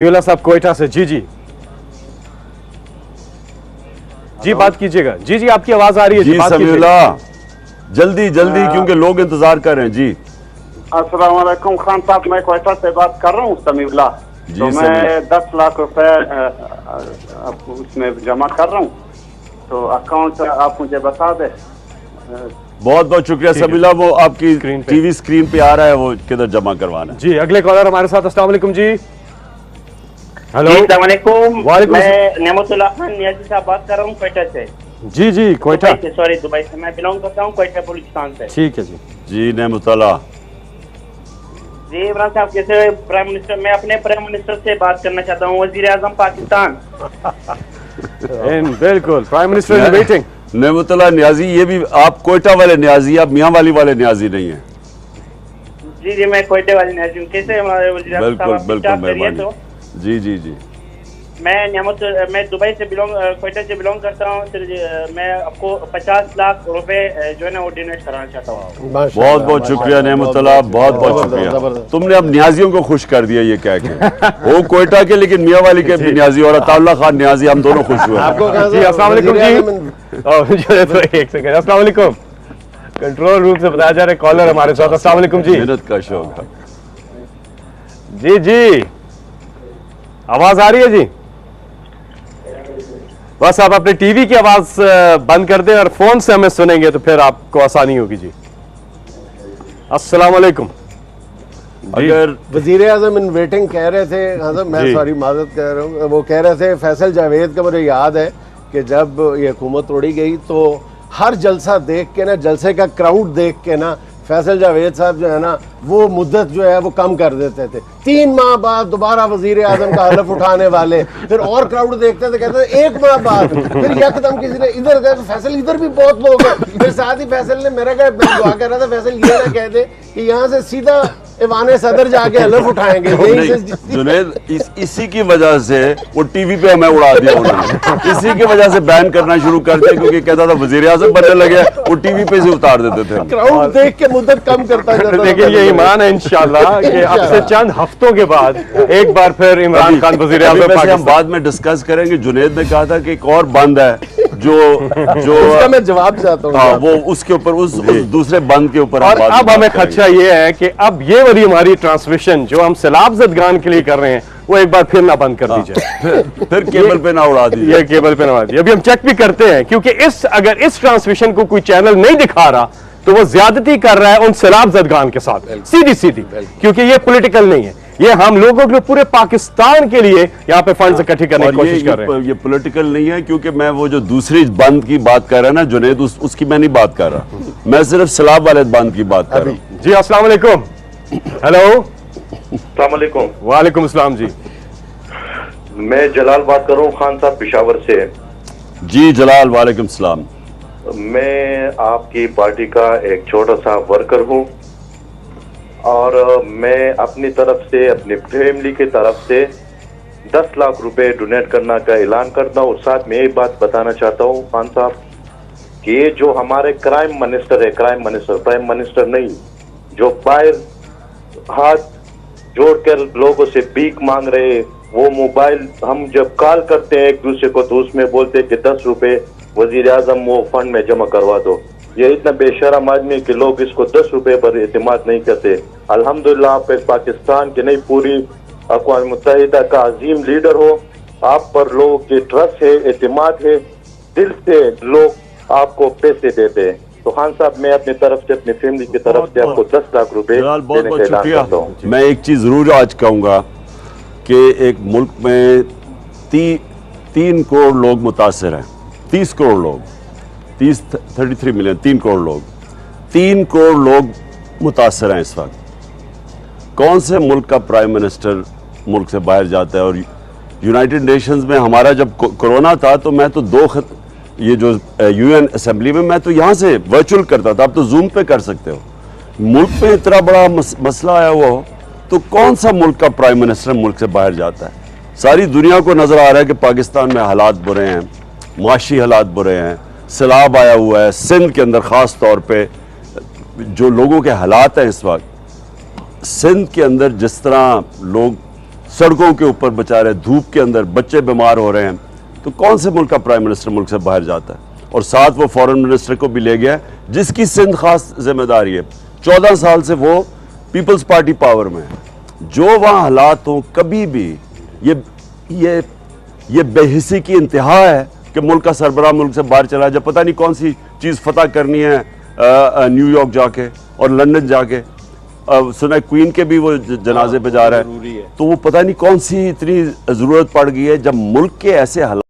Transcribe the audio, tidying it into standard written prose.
समीउल्लाह साहब कोयटा से। जी जी जी, बात कीजिएगा। जी जी, आपकी आवाज आ रही है जी बात समीउल्लाह, जल्दी जल्दी क्योंकि लोग इंतजार कर रहे हैं। जी अस्सलाम वालेकुम खान साहब, मैं कोयटा से बात कर रहा हूँ समीउल्लाह। जी तो मैं 10 लाख रुपए उसमें जमा कर रहा हूँ, तो अकाउंट आप मुझे बता दें। बहुत बहुत शुक्रिया समीउल्लाह, वो आपकी स्क्रीन पे। टीवी स्क्रीन पे आ रहा है, वो किधर जमा करवाना है। जी, अगले कॉलर हमारे साथ। अस्सलाम वालेकुम जी। हेलो, अस्सलाम वालेकुम। वालेकुम। मैं नेमतुल्लाह खान नियाजी साहब बात कर रहा हूँ कोयटा से। जी जी, कोयटा। दुबई से मैं बिलोंग करता हूँ, कोयटा बलूचिस्तान से। ठीक है जी। जी नेमतुल्लाह, जी इमरान साहब, कैसे प्राइम मिनिस्टर? मैं अपने प्राइम मिनिस्टर से बात करना चाहता हूँ, वजीर आजम पाकिस्तान। बिल्कुल, prime minister in waiting. Nematullah Niazi, ये भी आप कोयटा वाले न्याजी, आप मियाँ वाली वाले न्याजी नहीं है। जी जी, मैं कोयटे वाली नियाजी हूँ। कैसे हमारे वजीर आजम बिल्कुल साहब? बिल्कुल, आप करिए तो। मेहरबानी। जी जी जी, मैं दुबई से कोयटा से बिलोंग करता हूँ। मैं आपको 50 लाख रुपए जो है ना वो डोनेट कराना चाहता हूँ। बहुत बहुत शुक्रिया नेमतुल्लाह, बहुत बहुत शुक्रिया। तुमने अब न्याजियों को खुश कर दिया ये कह के। वो कोयटा के लेकिन मियाँ वाली के भी न्याजी और अताउल्लाह खान न्याजी, हम दोनों खुश हुए। जी अस्सलाम वालेकुम जी। एक सेकंड, अस्सलाम वालेकुम। कंट्रोल रूम से बताया जा रहा है कॉलर हमारे साथ। अस्सलाम वालेकुम जी। मेहनत का शौक है। जी जी, आवाज आ रही है जी? बस आप अपने टीवी की आवाज बंद कर दें और फोन से हमें सुनेंगे तो फिर आपको आसानी होगी जी। अस्सलाम वालेकुम। अगर वजीर आजम इन वेटिंग कह रहे थे, मैं सॉरी माजरत कह रहा हूँ, वो कह रहे थे फैसल जावेद का, मुझे याद है कि जब ये हुकूमत तोड़ी गई तो हर जलसा देख के ना, जलसे का क्राउड देख के ना, फैसल जावेद साहब जो है ना वो मुद्दत जो है वो कम कर देते थे। 3 माह बाद दोबारा वजीर आजम का हलफ उठाने वाले, फिर और क्राउड देखते थे, कहते थे 1 माह बाद, फिर यकदम किसी ने इधर गए तो फैसल इधर भी बहुत लोग हैं। फिर साथ ही फैसल ने मेरा दुआ कर रहा था, फैसल ये ना कह दे कि यहाँ से सीधा ईवान सदर जाके हलफ उठाएंगे। जुनैद, इसी की वजह से वो टीवी पे हमें उड़ा दिया उन्होंने, इसी की वजह से बैन करना शुरू कर दिया, क्योंकि कहता था वजीर आजम बनने लगे, वो टीवी पे से उतार देते थे। क्राउड देख के मुद्दत कम करता जाता। लेकिन ये ईमान है इंशाल्लाह कि अब से चंद हफ्तों के बाद एक बार फिर इमरान खान वजीर आजम हम बाद में डिस्कस करेंगे। जुनैद ने कहा था कि एक और बंद है जो उसका मैं जवाब चाहता हूँ। हाँ, वो उसके ऊपर उस दूसरे बंद के ऊपर। और अब हमें खदशा ये है कि अब ये वाली हमारी ट्रांसमिशन जो हम सैलाब ज़दगान के लिए कर रहे हैं वो एक बार फिर ना बंद कर दी जाए। फिर केबल पे ना उड़ा दी, ये केबल पे ना उड़ा दी। अभी हम चेक भी करते हैं, क्योंकि अगर इस ट्रांसमिशन को कोई चैनल नहीं दिखा रहा तो वो ज्यादती कर रहा है उन सैलाब ज़दगान के साथ, सीधी सीधी, क्योंकि ये पॉलिटिकल नहीं है, ये हम लोगों के पूरे पाकिस्तान के लिए यहाँ पे फंड्स इकट्ठे करने की कोशिश कर रहे हैं। ये पॉलिटिकल नहीं है, क्योंकि मैं वो जो दूसरी बंद की बात कर रहा है ना जुनैद, उसकी मैं नहीं बात कर रहा, मैं सिर्फ सैलाब वाले बंद की बात कर रहा हूँ। जी अस्सलाम वालेकुम। हेलो, अस्सलाम वालेकुम। वालेकुम अस्सलाम जी। मैं जलाल बात कर रहा हूँ खान साहब, पेशावर से। जी जलाल, वालेकुम सलाम। मैं आपकी पार्टी का एक छोटा सा वर्कर हूँ और मैं अपनी तरफ से, अपनी फैमिली की तरफ से 10 लाख रुपए डोनेट करने का ऐलान करता हूँ। और साथ में एक बात बताना चाहता हूँ खान साहब कि ये जो हमारे क्राइम मिनिस्टर है, प्राइम मिनिस्टर नहीं, जो बाहर हाथ जोड़कर लोगों से भीख मांग रहे, वो मोबाइल हम जब कॉल करते हैं एक दूसरे को तो उसमें बोलते हैं कि 10 रुपए वजीर आजम वो फंड में जमा करवा दो। ये इतना बेशरम आदमी है कि लोग इसको 10 रुपए पर एतमाद नहीं करते। अल्हम्दुलिल्लाह आप एक पाकिस्तान की नहीं पूरी अक़वाम मुत्तहिदा का अजीम लीडर हो, आप पर लोगों की ट्रस्ट है, एतमाद है, दिल से लोग आपको पैसे देते हैं। तो खान साहब, मैं अपनी तरफ से, अपनी फैमिली की तरफ से आपको 10 लाख रुपए देने का ऐलान करता हूँ। मैं एक चीज जरूर आज कहूंगा कि एक मुल्क में 3 करोड़ लोग मुतासर हैं, 30 करोड़ लोग, 33 मिलियन, 3 करोड़ लोग, 3 करोड़ लोग मुतासर हैं इस वक्त। कौन से मुल्क का प्राइम मिनिस्टर मुल्क से बाहर जाता है? और यूनाइटेड नेशंस में हमारा जब कोरोना था तो मैं तो ये जो यूएन असेंबली में मैं तो यहाँ से वर्चुअल करता था, अब तो जूम पे कर सकते हो। मुल्क में इतना बड़ा मसला आया हुआ हो तो कौन सा मुल्क का प्राइम मिनिस्टर मुल्क से बाहर जाता है? सारी दुनिया को नजर आ रहा है कि पाकिस्तान में हालात बुरे हैं, माशी हालात बुरे हैं, सैलाब आया हुआ है, सिंध के अंदर ख़ास तौर पे जो लोगों के हालात हैं इस वक्त, सिंध के अंदर जिस तरह लोग सड़कों के ऊपर बेचारे धूप के अंदर बच्चे बीमार हो रहे हैं, तो कौन से मुल्क का प्राइम मिनिस्टर मुल्क से बाहर जाता है? और साथ वो फॉरेन मिनिस्टर को भी ले गया जिसकी सिंध खास जिम्मेदारी है। 14 साल से वो पीपल्स पार्टी पावर में है। जो वहाँ हालात हों, कभी भी ये बेहिसी की इंतहा है कि मुल्क का सरबराह मुल्क से बाहर चला जाए, पता नहीं कौन सी चीज़ फतह करनी है न्यूयॉर्क जाके और लंदन जाके। सुना है क्वीन के भी वो जनाजे पे जा रहा है, तो वो पता नहीं कौन सी इतनी ज़रूरत पड़ गई है जब मुल्क के ऐसे हालात